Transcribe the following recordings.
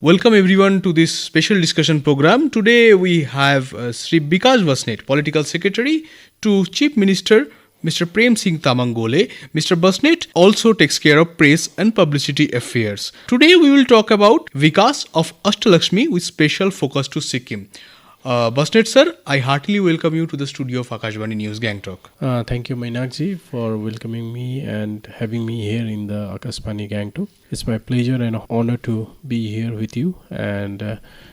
Welcome everyone to this special discussion program. Today we have Sri Bikash Vasnet, Political Secretary to Chief Minister Mr. Prem Singh Tamangole. Mr. Vasnet also takes care of press and publicity affairs. Today we will talk about Vikas of Ashtalakshmi with special focus to Sikkim. Vasnet sir, I heartily welcome you to the studio of Akashvani News Gangtok. Thank you Mainak ji for welcoming me and having me here in the Akashvani Gangtok. It's my pleasure and honor to be here with you and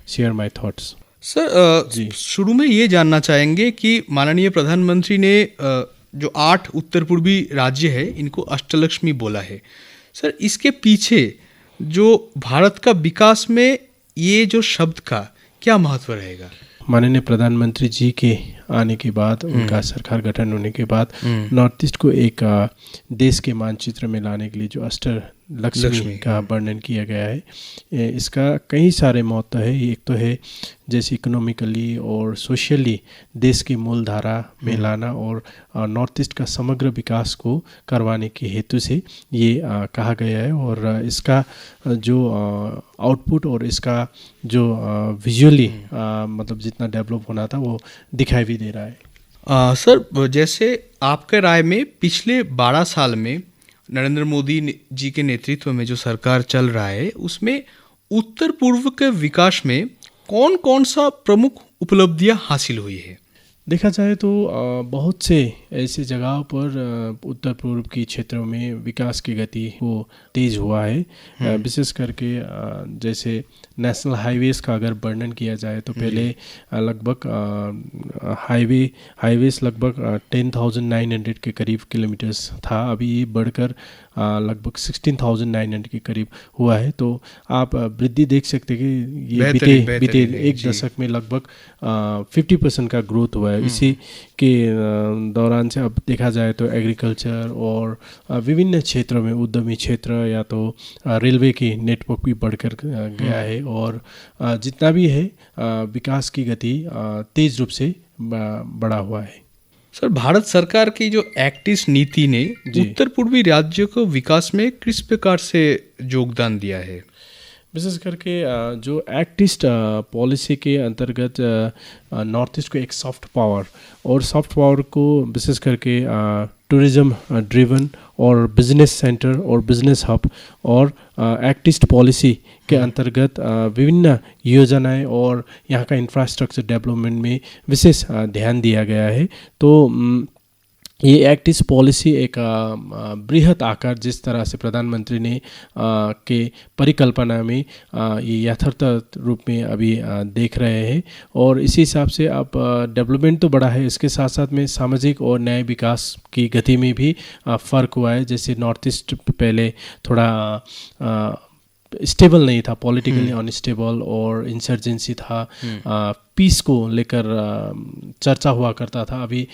share my thoughts. Sir शुरू में ये जानना चाहेंगे कि माननीय प्रधानमंत्री ने जो 8 उत्तर पूर्वी राज्य है इनको अष्टलक्ष्मी बोला है. सर इसके पीछे जो भारत का विकास में ये जो शब्द का क्या महत्व रहेगा? माननीय प्रधानमंत्री जी के आने के बाद उनका सरकार गठन होने के बाद नॉर्थ ईस्ट को एक देश के मानचित्र में लाने के लिए जो अष्टलक्ष्मी का वर्णन किया गया है, इसका कई सारे महत्व है. एक तो है जैसे इकोनॉमिकली और सोशली देश की मूल धारा में लाना और नॉर्थ ईस्ट का समग्र विकास को करवाने के हेतु से ये कहा गया है. और इसका जो आउटपुट और इसका जो विजुअली मतलब जितना डेवलप होना था वो दिखाई भी दे रहा है. सर जैसे आपके राय में पिछले 12 साल में नरेंद्र मोदी जी के नेतृत्व में जो सरकार चल रहा है उसमें उत्तर पूर्व के विकास में कौन कौन सा प्रमुख उपलब्धियां हासिल हुई है? देखा जाए तो बहुत से ऐसे जगहों पर उत्तर पूर्व के क्षेत्रों में विकास की गति वो तेज़ हुआ है. विशेष करके जैसे नेशनल हाईवेज़ का अगर वर्णन किया जाए तो पहले लगभग हाईवेज़ लगभग 10,900 के करीब किलोमीटर्स था. अभी ये बढ़कर लगभग 16,900 के करीब हुआ है. तो आप वृद्धि देख सकते हैं कि ये बीते एक दशक में लगभग 50% का ग्रोथ हुआ है. इसी के दौरान से अब देखा जाए तो एग्रीकल्चर और विभिन्न क्षेत्रों में उद्यमी क्षेत्र या तो रेलवे की नेटवर्क भी बढ़कर गया है. और जितना भी है विकास की गति तेज रूप से बढ़ा हुआ है. सर भारत सरकार की जो एक्ट ईस्ट नीति ने उत्तर पूर्वी राज्यों को विकास में किस प्रकार से योगदान दिया है? विशेष करके जो एक्ट ईस्ट पॉलिसी के अंतर्गत नॉर्थ ईस्ट को एक सॉफ्ट पावर को विशेष करके टूरिज्म ड्रिवन और बिजनेस सेंटर और बिजनेस हब और एक्ट ईस्ट पॉलिसी के अंतर्गत विभिन्न योजनाएं और यहाँ का इंफ्रास्ट्रक्चर डेवलपमेंट में विशेष ध्यान दिया गया है. तो ये एक्ट ईस्ट पॉलिसी एक बृहत आकार जिस तरह से प्रधानमंत्री ने के परिकल्पना में ये यथार्थ रूप में अभी देख रहे हैं. और इसी हिसाब से अब डेवलपमेंट तो बढ़ा है, इसके साथ साथ में सामाजिक और न्याय विकास की गति में भी फ़र्क हुआ है. जैसे नॉर्थ ईस्ट पहले थोड़ा स्टेबल नहीं था, पॉलिटिकली अनस्टेबल और इंसर्जेंसी था. पीस को लेकर चर्चा हुआ करता था. अभी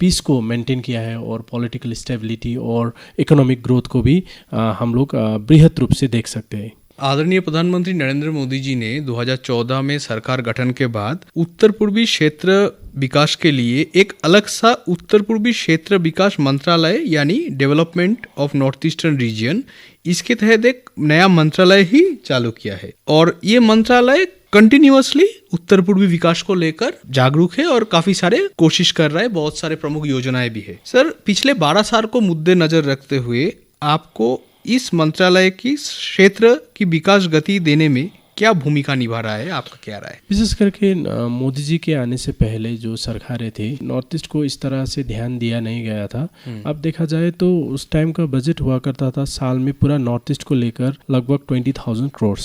पीस को मेंटेन किया है और पॉलिटिकल स्टेबिलिटी और इकोनॉमिक ग्रोथ को भी हम लोग बृहत रूप से देख सकते हैं. आदरणीय प्रधानमंत्री नरेंद्र मोदी जी ने 2014 में सरकार गठन के बाद उत्तर पूर्वी क्षेत्र विकास के लिए एक अलग सा उत्तर पूर्वी क्षेत्र विकास मंत्रालय यानी development of north eastern region, इसके तहत एक नया मंत्रालय ही चालू किया है. और ये मंत्रालय कंटिन्यूअसली उत्तर पूर्वी विकास को लेकर जागरूक है और काफी सारे कोशिश कर रहा है. बहुत सारे प्रमुख योजनाएं भी है. सर पिछले 12 साल को मुद्दे नजर रखते हुए आपको इस मंत्रालय की क्षेत्र की विकास गति देने में क्या भूमिका निभा रहा है, आपका क्या राय है? विशेष करके मोदी जी के आने से पहले जो सरकारें थी नॉर्थ ईस्ट को इस तरह से ध्यान दिया नहीं गया था. अब देखा जाए तो उस टाइम का बजट हुआ करता था साल में पूरा नॉर्थ ईस्ट को लेकर लगभग 20,000 करोड़.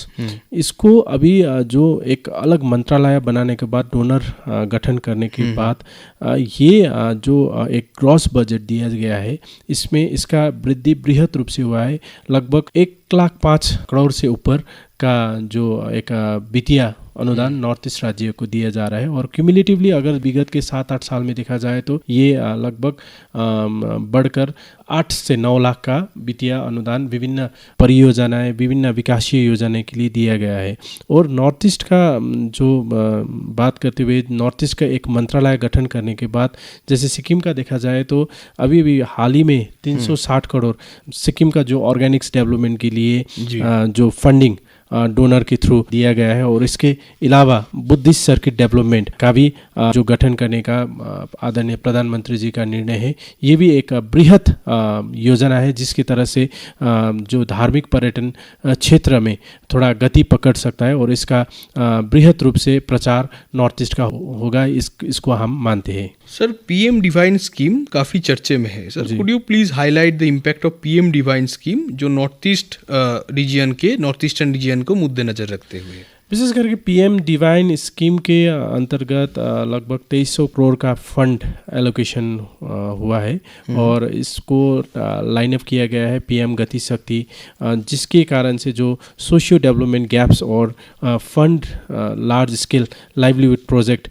इसको अभी जो एक अलग मंत्रालय बनाने के बाद डोनर गठन करने के बाद ये जो एक ग्रॉस बजट दिया गया है इसमें इसका वृद्धि बृहत रूप से हुआ है. लगभग 1,05 करोड़ से ऊपर का जो एक वित्तीय अनुदान नॉर्थ ईस्ट राज्यों को दिया जा रहा है. और क्यूमुलेटिवली अगर विगत के 7-8 साल में देखा जाए तो ये लगभग बढ़कर 8 से 9 लाख का वित्तीय अनुदान विभिन्न परियोजनाएं विभिन्न विकासीय योजनाएं के लिए दिया गया है. और नॉर्थ ईस्ट का जो बात करते हुए नॉर्थ ईस्ट का एक मंत्रालय गठन करने के बाद जैसे सिक्किम का देखा जाए तो अभी भी हाल ही में 360 करोड़ सिक्किम का जो ऑर्गेनिक्स डेवलपमेंट के लिए जो फंडिंग डोनर के थ्रू दिया गया है। और इसके अलावा बुद्धिस्ट सर्किट डेवलपमेंट का भी जो गठन करने का आदरणीय प्रधानमंत्री जी का निर्णय है, ये भी एक बृहत योजना है जिसकी तरह से जो धार्मिक पर्यटन क्षेत्र में थोड़ा गति पकड़ सकता है और इसका बृहत रूप से प्रचार नॉर्थ ईस्ट का होगा, इसको हम मानते हैं। सर, पीएम डिवाइन स्कीम काफ़ी चर्चे में है। Sir, could you please highlight the impact of PM divine scheme जो नॉर्थ ईस्टर्न रीजन को मुद्देनजर रखते हुए? विशेष करके पीएम डिवाइन स्कीम के अंतर्गत लगभग 2300 करोड़ का फंड एलोकेशन हुआ है और इसको लाइन अप किया गया है पीएम गति शक्ति, जिसके कारण से जो सोशियो डेवलपमेंट गैप्स और fund large scale livelihood project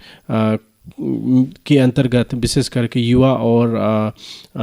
के अंतर्गत विशेष करके युवा और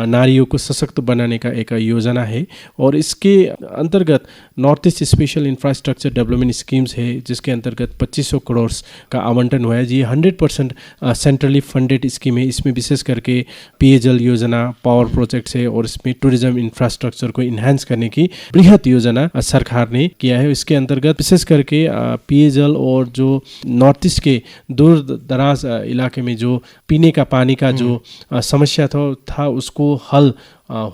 नारियों को सशक्त बनाने का एक योजना है। और इसके अंतर्गत north east special infrastructure development schemes है जिसके अंतर्गत 2500 करोड़ का आवंटन हुआ है। ये 100% सेंट्रली फंडेड स्कीम है। इसमें विशेष करके पेयजल योजना, पावर प्रोजेक्ट्स है और इसमें टूरिज्म इंफ्रास्ट्रक्चर को इन्हांस करने की बृहत योजना सरकार ने किया है। इसके अंतर्गत विशेष करके पेयजल और जो नॉर्थ ईस्ट के दूर दराज इलाके में जो पीने का पानी का जो समस्या था उसको हल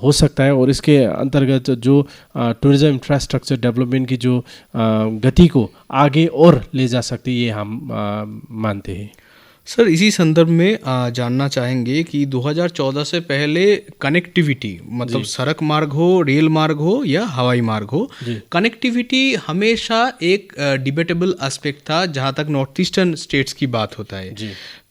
हो सकता है। और इसके अंतर्गत जो टूरिज्म इंफ्रास्ट्रक्चर डेवलपमेंट की जो गति को आगे और ले जा सकती है, ये हम मानते हैं। सर, इसी संदर्भ में जानना चाहेंगे कि 2014 से पहले कनेक्टिविटी, मतलब सड़क मार्ग हो, रेल मार्ग हो या हवाई मार्ग हो, कनेक्टिविटी हमेशा एक डिबेटेबल एस्पेक्ट था जहां तक नॉर्थ ईस्टर्न स्टेट्स की बात होता है।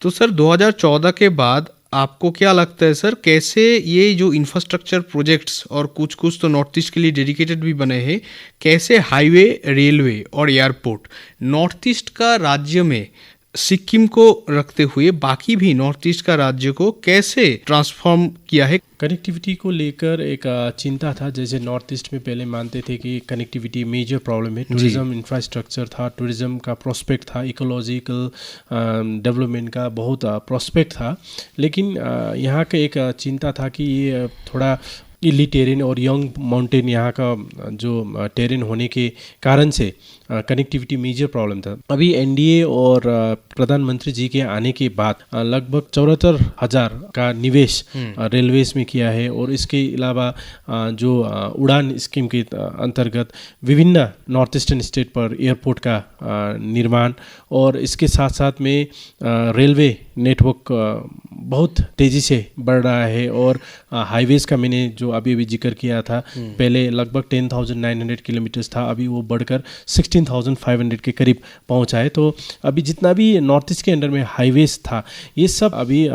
तो सर, 2014 के बाद आपको क्या लगता है सर, कैसे ये जो इंफ्रास्ट्रक्चर प्रोजेक्ट्स और कुछ तो नॉर्थ ईस्ट के लिए डेडिकेटेड भी बने हैं, कैसे हाईवे, रेलवे और एयरपोर्ट नॉर्थ ईस्ट का राज्य में सिक्किम को रखते हुए बाकी भी नॉर्थ ईस्ट का राज्य को कैसे ट्रांसफॉर्म किया है? कनेक्टिविटी को लेकर एक चिंता था। जैसे नॉर्थ ईस्ट में पहले मानते थे कि कनेक्टिविटी मेजर प्रॉब्लम है, टूरिज्म इंफ्रास्ट्रक्चर था, टूरिज्म का प्रोस्पेक्ट था, इकोलॉजिकल डेवलपमेंट का बहुत प्रोस्पेक्ट था। लेकिन यहाँ का एक चिंता था कि ये थोड़ा हिली टेरेन और यंग माउंटेन यहाँ का जो टेरेन होने के कारण से कनेक्टिविटी मेजर प्रॉब्लम था। अभी एनडीए और प्रधानमंत्री जी के आने के बाद लगभग 74,000 का निवेश रेलवेज में किया है। और इसके अलावा जो उड़ान स्कीम के अंतर्गत विभिन्न नॉर्थ ईस्टर्न स्टेट पर एयरपोर्ट का निर्माण और इसके साथ साथ में रेलवे नेटवर्क बहुत तेज़ी से बढ़ रहा है। और हाईवेज़ का मैंने जो अभी जिक्र किया था, पहले लगभग 10,900 किलोमीटर्स था, अभी वो बढ़कर 16,500 के करीब पहुंचा है। तो अभी जितना भी नॉर्थ ईस्ट के अंडर में हाईवेज था, ये सब अभी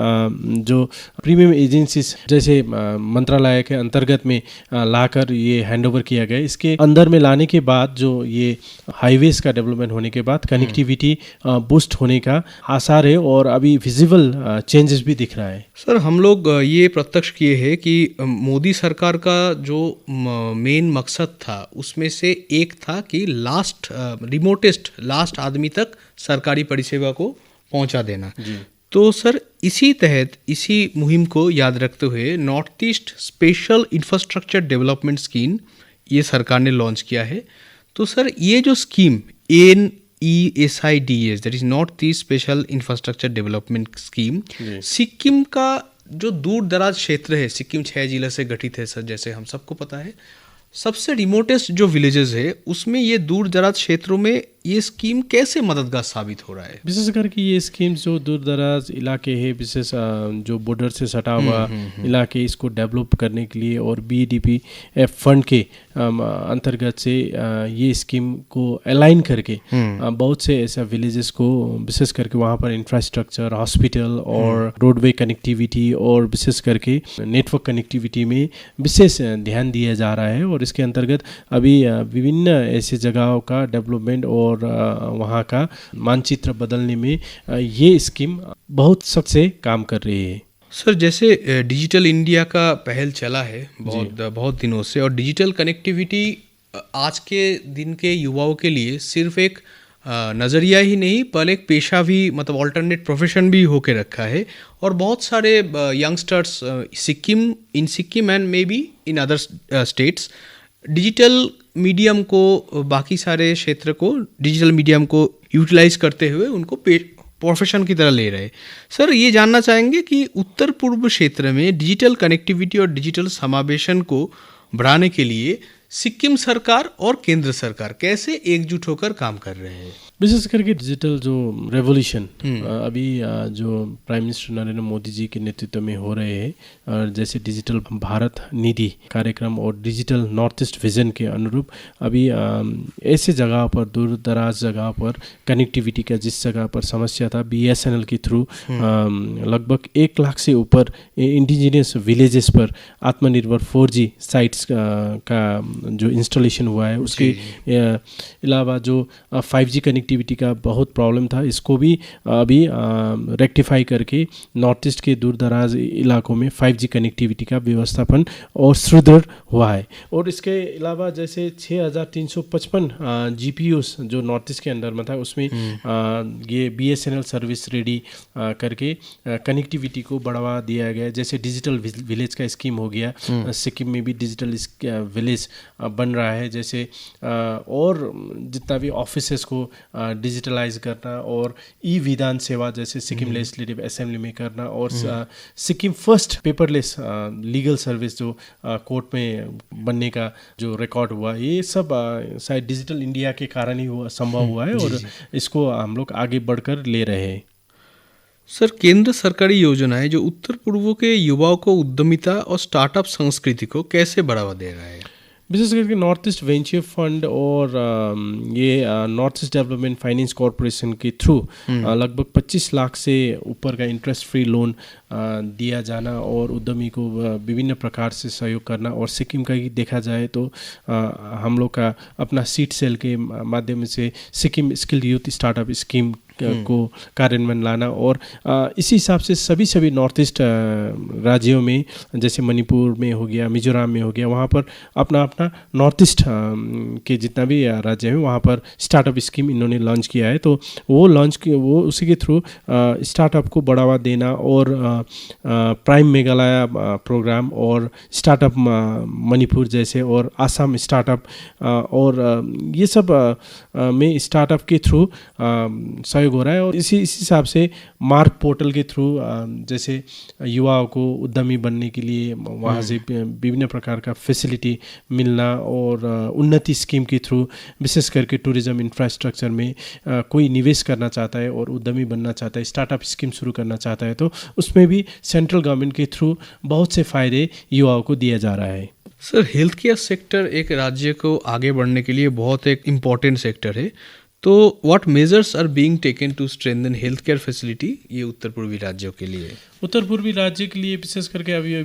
जो प्रीमियम एजेंसीज जैसे मंत्रालय के अंतर्गत में लाकर ये हैंडओवर किया गया। इसके अंदर में लाने के बाद जो ये हाईवेज का डेवलपमेंट होने के बाद कनेक्टिविटी बूस्ट होने का आसार है और अभी विजिबल चेंजेस भी दिख रहा है। सर, हम लोग ये प्रत्यक्ष किए हैं कि मोदी सरकार का जो मेन मकसद था उसमें से एक था कि रिमोटेस्ट लास्ट आदमी तक सरकारी परिसेवा को पहुंचा देना। तो सर, इसी तहत इसी मुहिम को याद रखते हुए north east special infrastructure development scheme ये सरकार ने लॉन्च किया है। तो सर, ये जो scheme NESIDS, that is north east special infrastructure development scheme, Sikkim का जो दूर दराज क्षेत्र है, सिक्किम 6 जिले से गठित है सर, जैसे हम सबको पता है। सबसे रिमोटेस्ट जो विलेजेस है उसमें ये दूर दराज क्षेत्रों में ये स्कीम कैसे मददगार साबित हो रहा है? विशेष करके ये स्कीम जो दूर दराज इलाके है, विशेष जो बॉर्डर से सटा हुआ इलाके, इसको डेवलप करने के लिए और BDPF फंड के अंतर्गत से ये स्कीम को अलाइन करके बहुत से ऐसा विलेजेस को विशेष करके वहाँ पर इंफ्रास्ट्रक्चर, हॉस्पिटल और रोडवे कनेक्टिविटी और विशेष करके नेटवर्क कनेक्टिविटी में विशेष ध्यान दिया जा रहा है। और इसके अंतर्गत अभी विभिन्न ऐसे जगहों का डेवलपमेंट और वहाँ का मानचित्र बदलने में ये स्कीम बहुत सख्त से काम कर रही है। सर, जैसे डिजिटल इंडिया का पहल चला है बहुत दिनों से, और डिजिटल कनेक्टिविटी आज के दिन के युवाओं के लिए सिर्फ एक नज़रिया ही नहीं पर एक पेशा भी, मतलब ऑल्टरनेट प्रोफेशन भी होके रखा है। और बहुत सारे in Sikkim and maybe in other states digital medium को, बाकी सारे क्षेत्र को, डिजिटल मीडियम को यूटिलाइज करते हुए उनको प्रोफेशन की तरह ले रहे। सर, ये जानना चाहेंगे कि उत्तर पूर्व क्षेत्र में डिजिटल कनेक्टिविटी और डिजिटल समावेशन को बढ़ाने के लिए सिक्किम सरकार और केंद्र सरकार कैसे एकजुट होकर काम कर रहे हैं? विशेष करके डिजिटल जो रेवोल्यूशन अभी जो प्राइम मिनिस्टर नरेंद्र मोदी जी के नेतृत्व में हो रहे हैं, और जैसे डिजिटल भारत निधि कार्यक्रम और डिजिटल नॉर्थ ईस्ट विजन के अनुरूप अभी ऐसे जगह पर, दूर दराज जगह पर कनेक्टिविटी का जिस जगह पर समस्या था, BSNL के थ्रू लगभग 1 लाख से ऊपर इंडिजिनियस विलेजेस पर आत्मनिर्भर 4G साइट्स का जो इंस्टॉलेशन हुआ है। उसके अलावा जो 5G कनेक्टिविटी का बहुत प्रॉब्लम था, इसको भी अभी रेक्टिफाई करके नॉर्थ ईस्ट के दूर दराज इलाकों में 5G कनेक्टिविटी का व्यवस्थापन और सुदृढ़ हुआ है। और इसके अलावा जैसे 6355 GPUs जो नॉर्थ ईस्ट के अंदर में था, उसमें ये BSNL सर्विस रेडी करके कनेक्टिविटी को बढ़ावा दिया गया। जैसे डिजिटल विलेज का स्कीम हो गया, सिक्किम में भी डिजिटल विलेज बन रहा है। जैसे और जितना भी ऑफिसेस को डिजिटलाइज करना और विधान सेवा जैसे सिक्किम लेजिस्लेटिव असेंबली में करना, और Sikkim first paperless legal service जो कोर्ट में बनने का जो रिकॉर्ड हुआ, ये सब शायद डिजिटल इंडिया के कारण ही संभव हुआ है। और इसको हम लोग आगे बढ़कर ले रहे हैं। सर, केंद्र सरकारी योजनाएं जो उत्तर पूर्व के युवाओं को उद्यमिता और स्टार्टअप संस्कृति को कैसे बढ़ावा दे रहा है? विशेष करके नॉर्थ ईस्ट वेंचर फंड और ये north east development finance corporation के थ्रू लगभग 25 लाख से ऊपर का इंटरेस्ट फ्री लोन दिया जाना और उद्यमी को विभिन्न प्रकार से सहयोग करना। और सिक्किम का ही देखा जाए तो हम लोग का अपना सीड सेल के माध्यम से Sikkim skill youth startup scheme को कार्यान्वयन लाना, और इसी हिसाब से सभी नॉर्थ ईस्ट राज्यों में, जैसे मणिपुर में हो गया, मिजोरम में हो गया, वहाँ पर अपना नॉर्थ ईस्ट के जितना भी राज्य है वहाँ पर स्टार्टअप स्कीम इन्होंने लॉन्च किया है। तो वो उसी के थ्रू स्टार्टअप को बढ़ावा देना, और प्राइम मेघालय प्रोग्राम और स्टार्टअप मणिपुर जैसे, और आसाम स्टार्टअप, और ये सब में स्टार्टअप के थ्रू सहयोग हो रहा है। और इसी हिसाब से मार्क पोर्टल के थ्रू जैसे युवाओं को उद्यमी बनने के लिए वहाँ से विभिन्न प्रकार का फैसिलिटी मिलना, और उन्नति स्कीम के थ्रू विशेष करके टूरिज्म इंफ्रास्ट्रक्चर में कोई निवेश करना चाहता है और उद्यमी बनना चाहता है, स्टार्टअप स्कीम शुरू करना चाहता है, तो उसमें भी सेंट्रल गवर्नमेंट के थ्रू बहुत से फ़ायदे युवाओं को दिया जा रहा है। सर, हेल्थ केयर सेक्टर एक राज्य को आगे बढ़ने के लिए बहुत एक इम्पॉर्टेंट सेक्टर है, तो what measures are being taken to strengthen health care facility ये उत्तर पूर्वी राज्यों के लिए? उत्तर पूर्वी राज्य के लिए विशेष करके अभी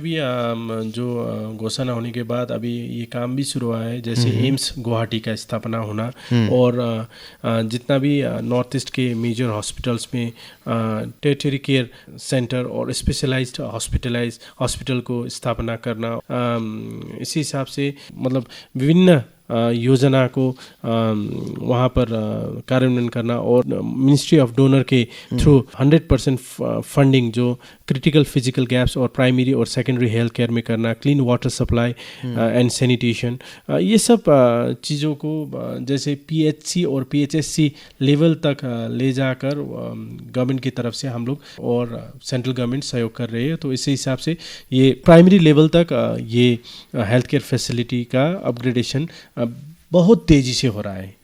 जो घोषणा होने के बाद अभी ये काम भी शुरू हुआ है। जैसे एम्स गुवाहाटी का स्थापना होना, और जितना भी नॉर्थ ईस्ट के मेजर हॉस्पिटल्स में टेरिटरी केयर सेंटर और स्पेशलाइज्ड हॉस्पिटल को स्थापना करना, इसी हिसाब से मतलब विभिन्न योजना को वहाँ पर कार्यान्वयन करना, और मिनिस्ट्री ऑफ डोनर के थ्रू 100% फंडिंग जो क्रिटिकल फिजिकल गैप्स और प्राइमरी और सेकेंडरी हेल्थ केयर में करना, clean water supply and sanitation, ये सब चीज़ों को जैसे PHC और PHSC लेवल तक ले जाकर गवर्नमेंट की तरफ से हम लोग और सेंट्रल गवर्नमेंट सहयोग कर रहे हैं। तो इसी हिसाब से ये प्राइमरी लेवल तक ये हेल्थ केयर फैसिलिटी का अपग्रेडेशन बहुत तेज़ी से हो रहा है।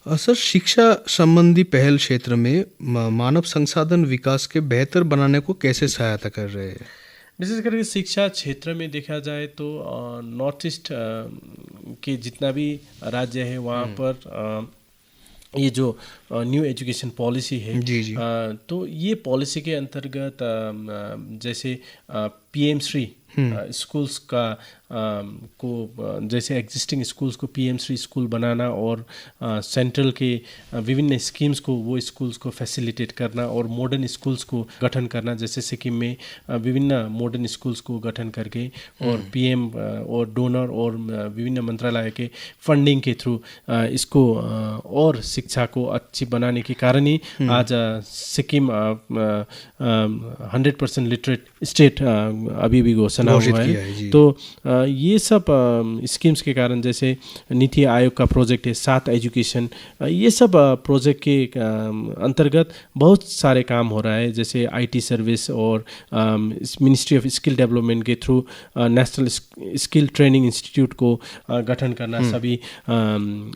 सर, शिक्षा संबंधी पहल क्षेत्र में मानव संसाधन विकास के बेहतर बनाने को कैसे सहायता कर रहे हैं? विशेष करके शिक्षा क्षेत्र में देखा जाए तो नॉर्थ ईस्ट के जितना भी राज्य है वहाँ पर ये जो न्यू एजुकेशन पॉलिसी है, जी। तो ये पॉलिसी के अंतर्गत जैसे PM श्री स्कूल्स का को जैसे एग्जिस्टिंग स्कूल्स को PM श्री स्कूल बनाना, और सेंट्रल के विभिन्न स्कीम्स को वो स्कूल्स को फैसिलिटेट करना, और मॉडर्न स्कूल्स को गठन करना। जैसे सिक्किम में विभिन्न मॉडर्न स्कूल्स को गठन करके और PM और डोनर और विभिन्न मंत्रालय के फंडिंग के थ्रू इसको और शिक्षा को अच्छी बनाने के कारण ही आज सिक्किम 100% लिटरेट स्टेट अभी भी घोषणा हुआ है। तो ये सब स्कीम्स के कारण, जैसे नीति आयोग का प्रोजेक्ट है 7 एजुकेशन, ये सब प्रोजेक्ट के अंतर्गत बहुत सारे काम हो रहा है। जैसे आईटी सर्विस और मिनिस्ट्री ऑफ स्किल डेवलपमेंट के through national skill training institute को गठन करना सभी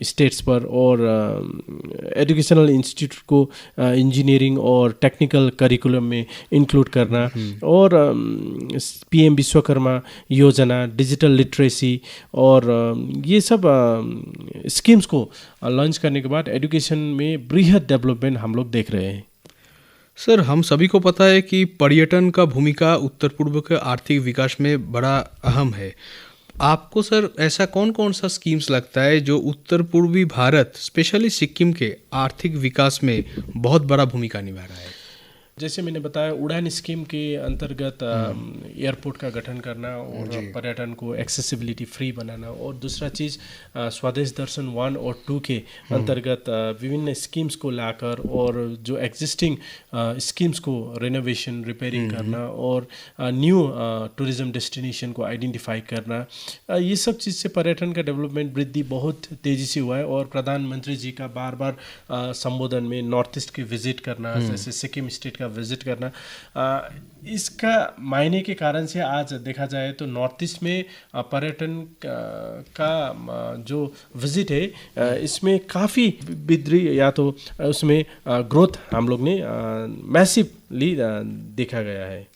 स्टेट्स पर, और एजुकेशनल इंस्टीट्यूट को इंजीनियरिंग और टेक्निकल करिकुलम में इंक्लूड करना, और पीएम विश्वकर्मा योजना, डिजिटल लिटरेसी, और ये सब स्कीम्स को लॉन्च करने के बाद एजुकेशन में बृहद डेवलपमेंट हम लोग देख रहे हैं। सर, हम सभी को पता है कि पर्यटन का भूमिका उत्तर पूर्व के आर्थिक विकास में बड़ा अहम है। आपको सर ऐसा कौन कौन सा स्कीम्स लगता है जो उत्तर पूर्वी भारत, स्पेशली सिक्किम के आर्थिक विकास में बहुत बड़ा भूमिका निभा रहा है? जैसे मैंने बताया, उड़ान स्कीम के अंतर्गत एयरपोर्ट का गठन करना और पर्यटन को एक्सेसिबिलिटी फ्री बनाना, और दूसरा चीज़ स्वदेश दर्शन 1 और 2 के अंतर्गत विभिन्न स्कीम्स को लाकर और जो एग्जिस्टिंग स्कीम्स को रेनोवेशन, रिपेयरिंग करना, और न्यू टूरिज्म डेस्टिनेशन को आइडेंटिफाई करना, ये सब चीज़ से पर्यटन का डेवलपमेंट वृद्धि बहुत तेज़ी से हुआ है। और प्रधानमंत्री जी का बार बार संबोधन में नॉर्थ ईस्ट की विजिट करना, जैसे सिक्किम स्टेट विजिट करना, इसका मायने के कारण से आज देखा जाए तो नॉर्थ ईस्ट में पर्यटन का जो विजिट है, इसमें काफ़ी वृद्धि या तो उसमें ग्रोथ हम लोग ने मैसिवली देखा गया है।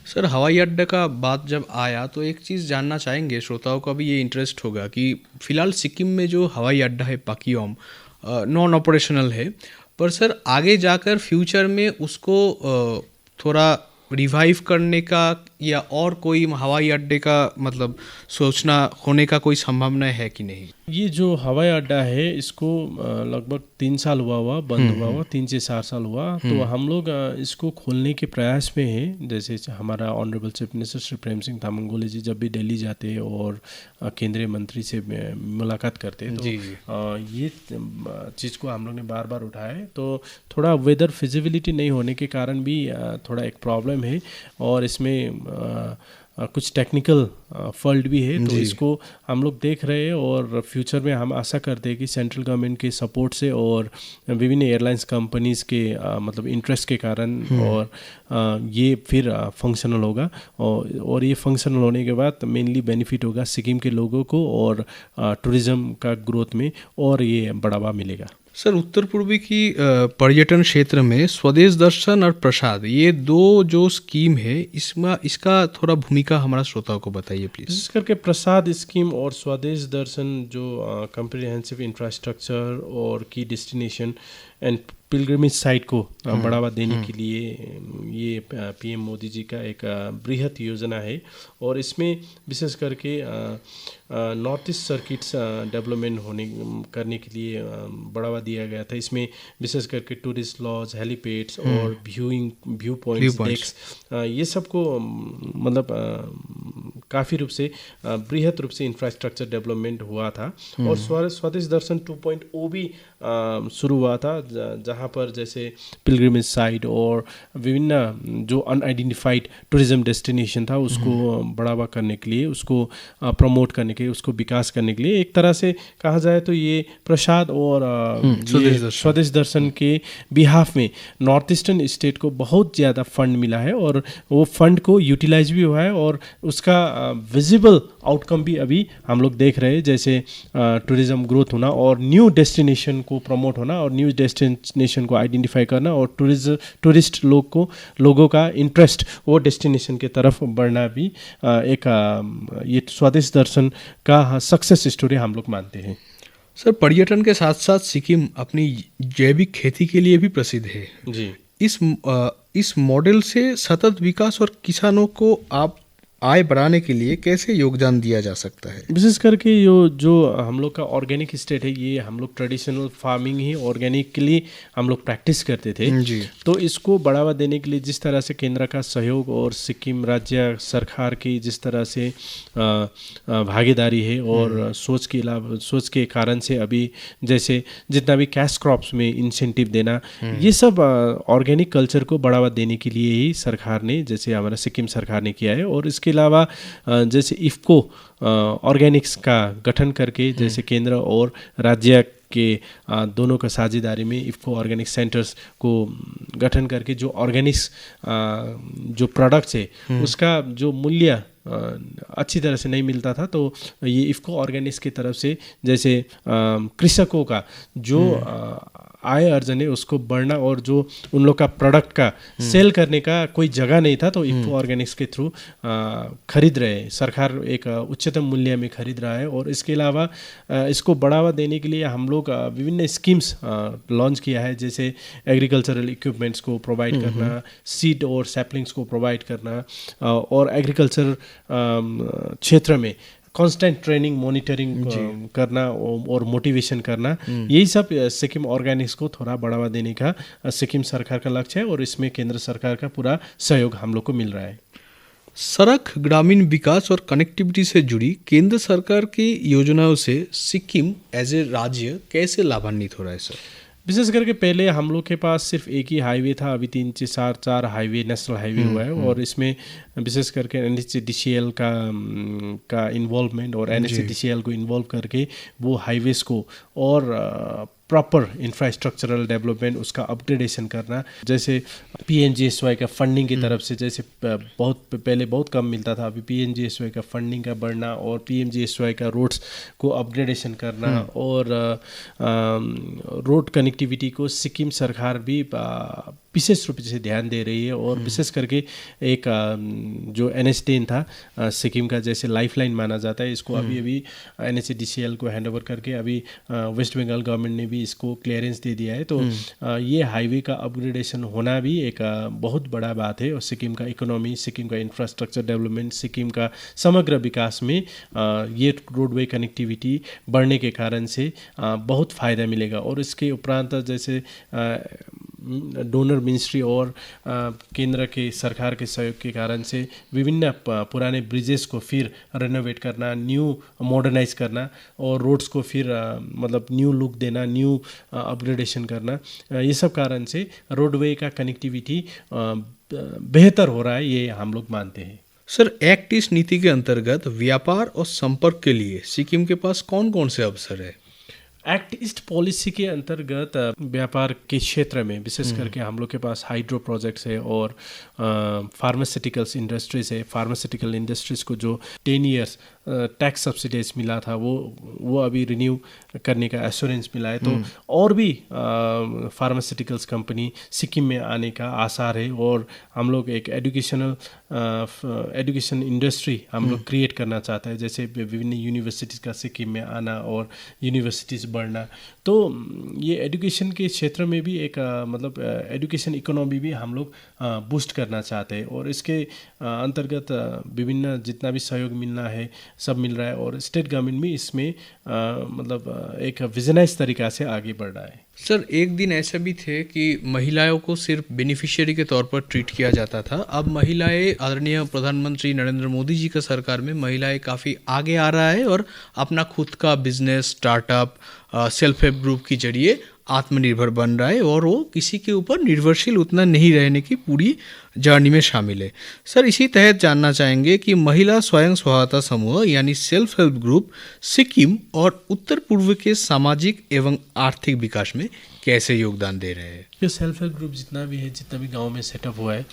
सर, हवाई अड्डे का बात जब आया तो एक चीज़ जानना चाहेंगे, श्रोताओं का भी ये इंटरेस्ट होगा कि फ़िलहाल सिक्किम में जो हवाई अड्डा है पाक्योंग नॉन ऑपरेशनल है, पर सर आगे जाकर फ्यूचर में उसको थोड़ा रिवाइव करने का या और कोई हवाई अड्डे का मतलब सोचना होने का कोई संभावना है कि नहीं? ये जो हवाई अड्डा है इसको लगभग 3 साल हुआ बंद हुआ 3 से 4 साल हुआ। तो हम लोग इसको खोलने के प्रयास में हैं। जैसे हमारा honourable chief minister Shri Prem Singh Tamang गोले जी जब भी दिल्ली जाते हैं और केंद्रीय मंत्री से मुलाकात करते हैं, तो ये चीज़ को हम लोग ने बार बार उठाया है। तो थोड़ा वेदर फिजिबिलिटी नहीं होने के कारण भी थोड़ा एक प्रॉब्लम है, और इसमें कुछ टेक्निकल फॉल्ट भी है। तो इसको हम लोग देख रहे हैं, और फ्यूचर में हम आशा करते हैं कि सेंट्रल गवर्नमेंट के सपोर्ट से और विभिन्न एयरलाइंस कंपनीज़ के मतलब इंटरेस्ट के कारण और ये फिर फंक्शनल होगा, और ये फंक्शनल होने के बाद मेनली बेनिफिट होगा सिक्किम के लोगों को, और टूरिज़्म का ग्रोथ में और ये बढ़ावा मिलेगा। सर, उत्तर पूर्वी की पर्यटन क्षेत्र में स्वदेश दर्शन और प्रसाद, ये दो जो स्कीम है, इसका थोड़ा भूमिका हमारा श्रोताओं को बताइए प्लीज। विशेष करके प्रसाद स्कीम और स्वदेश दर्शन जो कम्प्रिहेंसिव इंफ्रास्ट्रक्चर और की डेस्टिनेशन एंड पिलग्रिमेज साइट को बढ़ावा देने के लिए ये पीएम मोदी जी का एक बृहत योजना है, और इसमें विशेष करके नॉर्थ ईस्ट सर्किट्स डेवलपमेंट करने के लिए बढ़ावा दिया गया था। इसमें विशेष करके टूरिस्ट लॉज, हेलीपैड्स और व्यू पॉइंट्स, डेक्स, ये सब को मतलब काफ़ी रूप से बृहत रूप से इंफ्रास्ट्रक्चर डेवलपमेंट हुआ था। और स्वदेश दर्शन 2.0 भी शुरू हुआ था, जहाँ पर जैसे पिलग्रिमेज साइट और विभिन्न जो अनआइडेंटिफाइड टूरिज्म डेस्टिनेशन था उसको बढ़ावा करने के लिए, उसको प्रमोट करने के लिए, उसको विकास करने के लिए, एक तरह से कहा जाए तो ये प्रसाद और स्वदेश दर्शन के बिहाफ में नॉर्थ ईस्टर्न स्टेट को बहुत ज़्यादा फंड मिला है, और वो फंड को यूटिलाइज भी हुआ है, और उसका विजिबल आउटकम भी अभी हम लोग देख रहे हैं। जैसे टूरिज्म ग्रोथ होना और न्यू डेस्टिनेशन को प्रमोट होना और न्यू डेस्टिनेशन को आइडेंटिफाई करना, और टूरिस्ट लोगों का इंटरेस्ट वो डेस्टिनेशन के तरफ बढ़ना भी एक ये स्वदेश दर्शन का सक्सेस स्टोरी हम लोग मानते हैं। सर, पर्यटन के साथ साथ सिक्किम अपनी जैविक खेती के लिए भी प्रसिद्ध है जी। इस मॉडल से सतत विकास और किसानों को आप आय बढ़ाने के लिए कैसे योगदान दिया जा सकता है? विशेष करके जो हम लोग का ऑर्गेनिक स्टेट है, ये हम लोग ट्रेडिशनल फार्मिंग ही ऑर्गेनिकली हम लोग प्रैक्टिस करते थे जी। तो इसको बढ़ावा देने के लिए जिस तरह से केंद्र का सहयोग और सिक्किम राज्य सरकार की जिस तरह से भागीदारी है और सोच के कारण से अभी जैसे जितना भी कैश क्रॉप्स में इंसेंटिव देना, ये सब ऑर्गेनिक कल्चर को बढ़ावा देने के लिए ही सरकार ने, जैसे हमारा सिक्किम सरकार ने किया है। और इसके इसके अलावा जैसे इफ़को ऑर्गेनिक्स का गठन करके जैसे केंद्र और राज्य के दोनों का साझेदारी में इफ़को ऑर्गेनिक सेंटर्स को गठन करके जो ऑर्गेनिक्स जो प्रोडक्ट्स है उसका जो मूल्य अच्छी तरह से नहीं मिलता था, तो ये इफ़को ऑर्गेनिक्स की तरफ से जैसे कृषकों का जो आय अर्जन है उसको बढ़ना और जो उन लोग का प्रोडक्ट का सेल करने का कोई जगह नहीं था, तो इफ़को ऑर्गेनिक्स के थ्रू खरीद रहे हैं। सरकार एक उच्चतम मूल्य में खरीद रहा है। और इसके अलावा इसको बढ़ावा देने के लिए हम लोग विभिन्न स्कीम्स लॉन्च किया है, जैसे एग्रीकल्चरल इक्विपमेंट्स को प्रोवाइड करना, सीड और सैपलिंग्स को प्रोवाइड करना, और एग्रीकल्चर क्षेत्र में कांस्टेंट ट्रेनिंग मॉनिटरिंग करना और मोटिवेशन करना, यही सब सिक्किम ऑर्गेनिक्स को थोड़ा बढ़ावा देने का सिक्किम सरकार का लक्ष्य है और इसमें केंद्र सरकार का पूरा सहयोग हम लोग को मिल रहा है। सड़क, ग्रामीण विकास और कनेक्टिविटी से जुड़ी केंद्र सरकार की योजनाओं से सिक्किम एज ए राज्य कैसे लाभान्वित हो रहा है सर? विशेष करके पहले हम लोग के पास सिर्फ एक ही हाईवे था, अभी 3 से 4 हाईवे नेशनल हाईवे हुआ है। और इसमें विशेष करके NHCDCL का इन्वॉल्वमेंट और NHCDCL को इन्वॉल्व करके वो हाईवेज़ को और प्रॉपर इंफ्रास्ट्रक्चरल डेवलपमेंट उसका अपग्रेडेशन करना, जैसे PMGSY का फंडिंग की तरफ से जैसे बहुत पहले बहुत कम मिलता था, अभी PMGSY का फंडिंग का बढ़ना और PMGSY का रोड्स को अपग्रेडेशन करना और रोड कनेक्टिविटी को सिक्किम सरकार भी विशेष रूप से ध्यान दे रही है। और विशेष करके एक जो NH10 था सिक्किम का जैसे लाइफलाइन माना जाता है, इसको अभी NHCDCL को हैंड ओवर करके अभी वेस्ट बंगाल गवर्नमेंट ने भी इसको क्लियरेंस दे दिया है। तो ये हाईवे का अपग्रेडेशन होना भी एक बहुत बड़ा बात है और सिक्किम का इकोनॉमी, सिक्किम का इंफ्रास्ट्रक्चर डेवलपमेंट, सिक्किम का समग्र विकास में ये रोडवे कनेक्टिविटी बढ़ने के कारण से बहुत फ़ायदा मिलेगा। और इसके उपरांत जैसे डोनर मिनिस्ट्री और केंद्र के सरकार के सहयोग के कारण से विभिन्न पुराने ब्रिजेस को फिर रेनोवेट करना, न्यू मॉडर्नाइज करना और रोड्स को फिर मतलब न्यू लुक देना, न्यू अपग्रेडेशन करना, ये सब कारण से रोडवे का कनेक्टिविटी बेहतर हो रहा है, ये हम लोग मानते हैं। सर, एक्ट ईस्ट नीति के अंतर्गत व्यापार और संपर्क के लिए सिक्किम के पास कौन कौन से अवसर है? एक्ट ईस्ट पॉलिसी के अंतर्गत व्यापार के क्षेत्र में विशेष करके हम लोग के पास हाइड्रो प्रोजेक्ट्स है और फार्मास्यूटिकल्स इंडस्ट्रीज है। फार्मास्यूटिकल इंडस्ट्रीज को जो 10 इयर्स टैक्स सब्सिडीज मिला था वो अभी रिन्यू करने का एश्योरेंस मिला है। तो और भी फार्मास्यूटिकल्स कंपनी सिक्किम में आने का आसार है और हम लोग एक एजुकेशन इंडस्ट्री हम लोग क्रिएट करना चाहते हैं, जैसे विभिन्न यूनिवर्सिटीज़ का सिक्किम में आना और यूनिवर्सिटीज़ बढ़ना। तो ये एजुकेशन के क्षेत्र में भी एक मतलब एजुकेशन इकोनॉमी भी हम लोग बूस्ट करना चाहते हैं और इसके अंतर्गत विभिन्न जितना भी सहयोग मिलना है सब मिल रहा है और स्टेट गवर्नमेंट भी इसमें मतलब एक विजनाइज तरीक़ा से आगे बढ़ रहा है। सर, एक दिन ऐसे भी थे कि महिलाओं को सिर्फ बेनिफिशियरी के तौर पर ट्रीट किया जाता था। अब महिलाएं, आदरणीय प्रधानमंत्री नरेंद्र मोदी जी का सरकार में महिलाएं काफ़ी आगे आ रहा है और अपना खुद का business, startup, self help group के जरिए आत्मनिर्भर बन रहा है और वो किसी के ऊपर निर्भरशील उतना नहीं रहने की पूरी जर्नी में शामिल है। सर, इसी तहत जानना चाहेंगे कि महिला स्वयं सहायता समूह यानी सेल्फ हेल्प ग्रुप सिक्किम और उत्तर पूर्व के सामाजिक एवं आर्थिक विकास में कैसे योगदान दे रहे हैं? ये सेल्फ हेल्प ग्रुप जितना भी गांव में सेटअप हुआ है,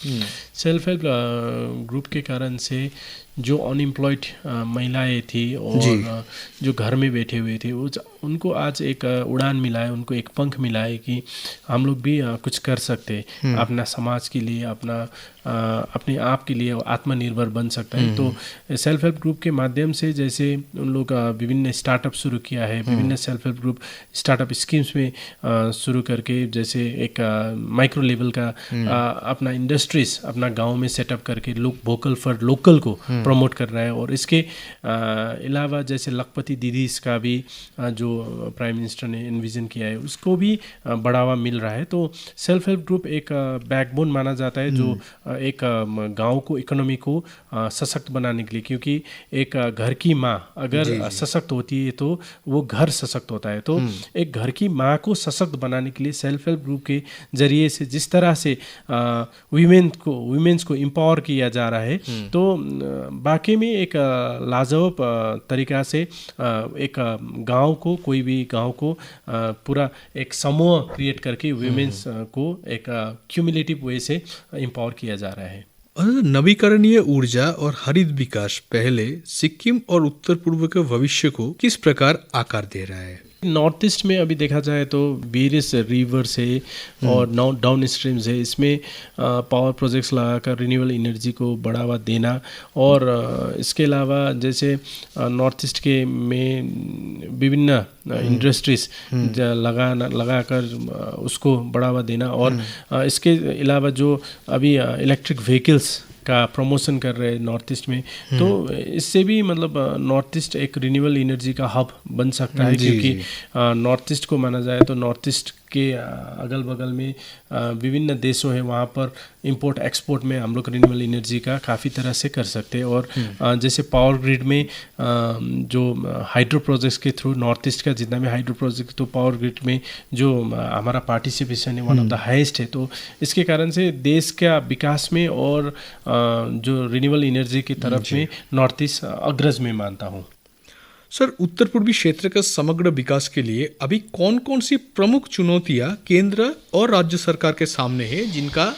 सेल्फ हेल्प ग्रुप के कारण से जो अनएम्प्लॉयड महिलाएं थी और जो घर में बैठे हुए थे उनको आज एक उड़ान मिला है, उनको एक पंख मिला है कि हम लोग भी कुछ कर सकते, अपना समाज के लिए, अपने आप के लिए आत्मनिर्भर बन सकता है। तो सेल्फ हेल्प ग्रुप के माध्यम से जैसे उन लोग विभिन्न स्टार्टअप शुरू किया है, विभिन्न self help group startup schemes में शुरू करके जैसे एक माइक्रो लेवल का अपना इंडस्ट्रीज अपना गांव में सेटअप करके लोग वोकल फॉर लोकल को प्रमोट कर रहा है। और इसके अलावा जैसे लखपति दीदी का भी जो प्राइम मिनिस्टर ने इन्विजन किया है उसको भी बढ़ावा मिल रहा है। तो सेल्फ हेल्प ग्रुप एक बैकबोन माना जाता है जो एक गांव को इकोनॉमी को सशक्त बनाने के लिए, क्योंकि एक घर की माँ अगर सशक्त होती है तो वो घर सशक्त होता है। तो एक घर की माँ को सशक्त बनाने के लिए सेल्फ हेल्प ग्रुप के जरिए से जिस तरह से वीमेंस को एम्पावर किया जा रहा है, तो वाकई में एक लाजवाब तरीका से एक गांव को, कोई भी गांव को पूरा एक समूह क्रिएट करके वीमेंस को एक क्यूमुलेटिव वे से एम्पावर किया जा रहा है। और नवीकरणीय ऊर्जा और हरित विकास पहले सिक्किम और उत्तर पूर्व के भविष्य को किस प्रकार आकार दे रहा है? नॉर्थ ईस्ट में अभी देखा जाए तो वेरियस रिवर्स है और डाउन स्ट्रीम्स है, इसमें पावर प्रोजेक्ट्स लगाकर रिन्यूएबल एनर्जी को बढ़ावा देना, और इसके अलावा जैसे नॉर्थ ईस्ट के में विभिन्न इंडस्ट्रीज लगाकर उसको बढ़ावा देना, और इसके अलावा जो अभी इलेक्ट्रिक व्हीकल्स का प्रमोशन कर रहे हैं नॉर्थ ईस्ट में, तो इससे भी मतलब नॉर्थ ईस्ट एक रिन्यूएबल एनर्जी का हब बन सकता है, क्योंकि नॉर्थ ईस्ट को माना जाए तो नॉर्थ ईस्ट के अगल बगल में विभिन्न देशों हैं, वहाँ पर इंपोर्ट एक्सपोर्ट में हम लोग रिन्यूएबल एनर्जी का काफ़ी तरह से कर सकते हैं। और जैसे पावर ग्रिड में जो हाइड्रो प्रोजेक्ट्स के थ्रू नॉर्थ ईस्ट का जितना भी हाइड्रो प्रोजेक्ट, तो पावर ग्रिड में जो हमारा पार्टिसिपेशन है वन ऑफ द हाईएस्ट है, तो इसके कारण से देश का विकास में और जो रिन्यूएबल एनर्जी की तरफ में नॉर्थ ईस्ट अग्रज में मानता हूँ। सर, उत्तर पूर्वी क्षेत्र का समग्र विकास के लिए अभी कौन कौन सी प्रमुख चुनौतियां केंद्र और राज्य सरकार के सामने है, जिनका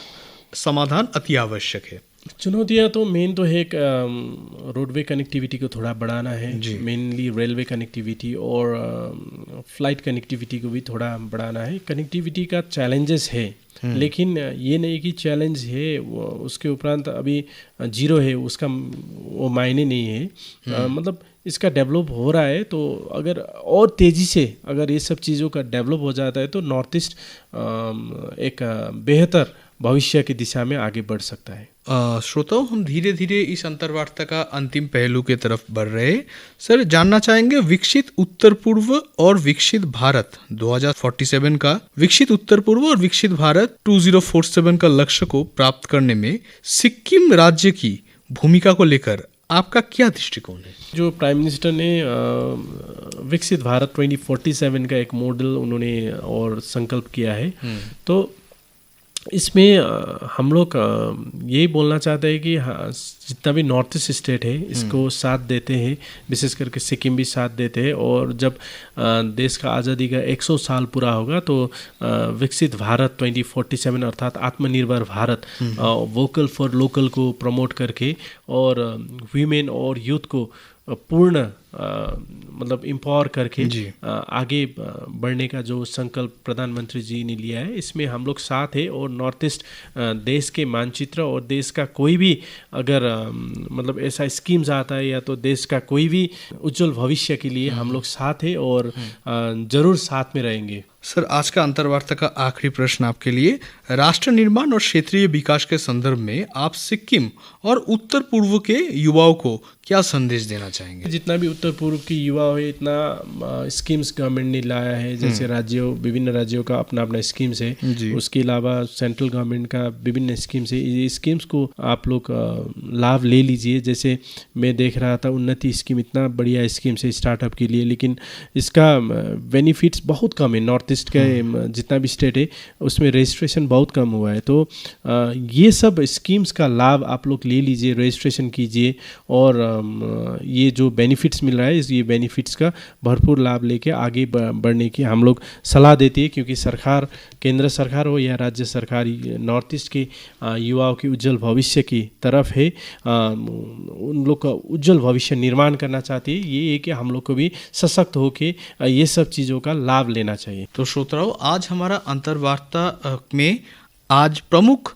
समाधान अति आवश्यक है? चुनौतियाँ तो मेन तो है रोडवे कनेक्टिविटी को थोड़ा बढ़ाना है, मेनली रेलवे कनेक्टिविटी, और फ्लाइट कनेक्टिविटी को भी थोड़ा बढ़ाना है। कनेक्टिविटी का चैलेंजेस है, लेकिन ये नहीं कि चैलेंज है उसके उपरांत अभी जीरो है, उसका वो मायने नहीं है। मतलब इसका डेवलप हो रहा है, तो अगर और तेज़ी से अगर ये सब चीज़ों का डेवलप हो जाता है तो नॉर्थ ईस्ट एक बेहतर भविष्य की दिशा में आगे बढ़ सकता है। श्रोताओं, हम धीरे धीरे इस अंतर्वार्ता का अंतिम पहलू के तरफ बढ़ रहे हैं। सर, जानना चाहेंगे विकसित उत्तर पूर्व और विकसित भारत 2047 का, विकसित उत्तर पूर्व और विकसित भारत 2047 का लक्ष्य को प्राप्त करने में सिक्किम राज्य की भूमिका को लेकर आपका क्या दृष्टिकोण है? जो प्राइम मिनिस्टर ने विकसित भारत 2047 का एक मॉडल उन्होंने और संकल्प किया है, तो इसमें हम लोग यही बोलना चाहते हैं कि हाँ, जितना भी नॉर्थ ईस्ट स्टेट है इसको साथ देते हैं, विशेष करके सिक्किम भी साथ देते हैं। और जब देश का आज़ादी का 100 साल पूरा होगा तो विकसित भारत 2047 अर्थात आत्मनिर्भर भारत, वोकल फॉर लोकल को प्रमोट करके और वीमेन और यूथ को पूर्ण मतलब एम्पावर करके आगे बढ़ने का जो संकल्प प्रधानमंत्री जी ने लिया है, इसमें हम लोग साथ हैं। और नॉर्थ ईस्ट देश के मानचित्र और देश का कोई भी अगर मतलब ऐसा स्कीम्स आता है या तो देश का कोई भी उज्जवल भविष्य के लिए हम लोग साथ हैं और ज़रूर साथ में रहेंगे। सर, आज का अंतर्वार्ता का आखिरी प्रश्न आपके लिए, राष्ट्र निर्माण और क्षेत्रीय विकास के संदर्भ में आप सिक्किम और उत्तर पूर्व के युवाओं को क्या संदेश देना चाहेंगे? जितना भी उत्तर पूर्व की युवा है, इतना स्कीम्स गवर्नमेंट ने लाया है, जैसे विभिन्न राज्यों का अपना अपना स्कीम्स है, उसके अलावा सेंट्रल गवर्नमेंट का विभिन्न स्कीम्स है। ये स्कीम्स को आप लोग लाभ ले लीजिए। जैसे मैं देख रहा था उन्नति स्कीम, इतना बढ़िया स्कीम्स है स्टार्टअप के लिए, लेकिन इसका बेनिफिट्स बहुत कम है। नॉर्थ ईस्ट का जितना भी स्टेट है उसमें रजिस्ट्रेशन बहुत कम हुआ है, तो ये सब स्कीम्स का लाभ आप लोग ले लीजिए, रजिस्ट्रेशन कीजिए, और ये जो बेनिफिट्स मिल रहा है ये बेनिफिट्स का भरपूर लाभ लेके आगे बढ़ने की हम लोग सलाह देते हैं। क्योंकि सरकार, केंद्र सरकार हो या राज्य सरकार, नॉर्थ ईस्ट के युवाओं की उज्जवल भविष्य की तरफ है, उन लोग का उज्जवल भविष्य निर्माण करना चाहती है। ये है कि हम लोग को भी सशक्त होकर ये सब चीज़ों का लाभ लेना चाहिए। तो श्रोताओं, आज हमारा अंतर्वार्ता में आज प्रमुख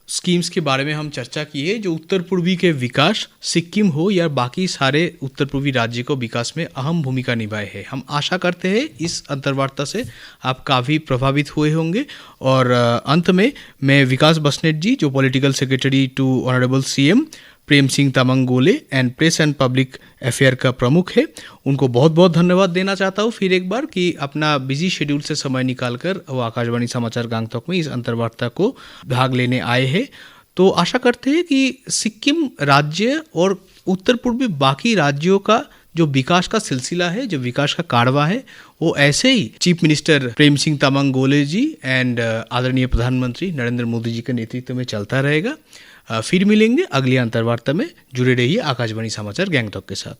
स्कीम्स के बारे में हम चर्चा की है, जो उत्तर पूर्वी के विकास, सिक्किम हो या बाकी सारे उत्तर पूर्वी राज्य को विकास में अहम भूमिका निभाए हैं। हम आशा करते हैं इस अंतर्वार्ता से आप काफ़ी प्रभावित हुए होंगे। और अंत में मैं विकास बस्नेट जी, जो political secretary to honourable CM Prem Singh Tamang Golay and press and public affair का प्रमुख है, उनको बहुत बहुत धन्यवाद देना चाहता हूँ फिर एक बार कि अपना बिजी शेड्यूल से समय निकालकर वो आकाशवाणी समाचार गांगटॉक में इस अंतर्वार्ता को भाग लेने आए हैं। तो आशा करते हैं कि सिक्किम राज्य और उत्तर पूर्वी बाकी राज्यों का जो विकास का सिलसिला है, जो विकास का कारवा है, वो ऐसे ही चीफ मिनिस्टर प्रेम सिंह तमांग गोले जी एंड आदरणीय प्रधानमंत्री नरेंद्र मोदी जी के नेतृत्व में चलता रहेगा। फिर मिलेंगे अगली अंतर्वार्ता में। जुड़े रहिए आकाशवाणी समाचार गैंगटॉक के साथ।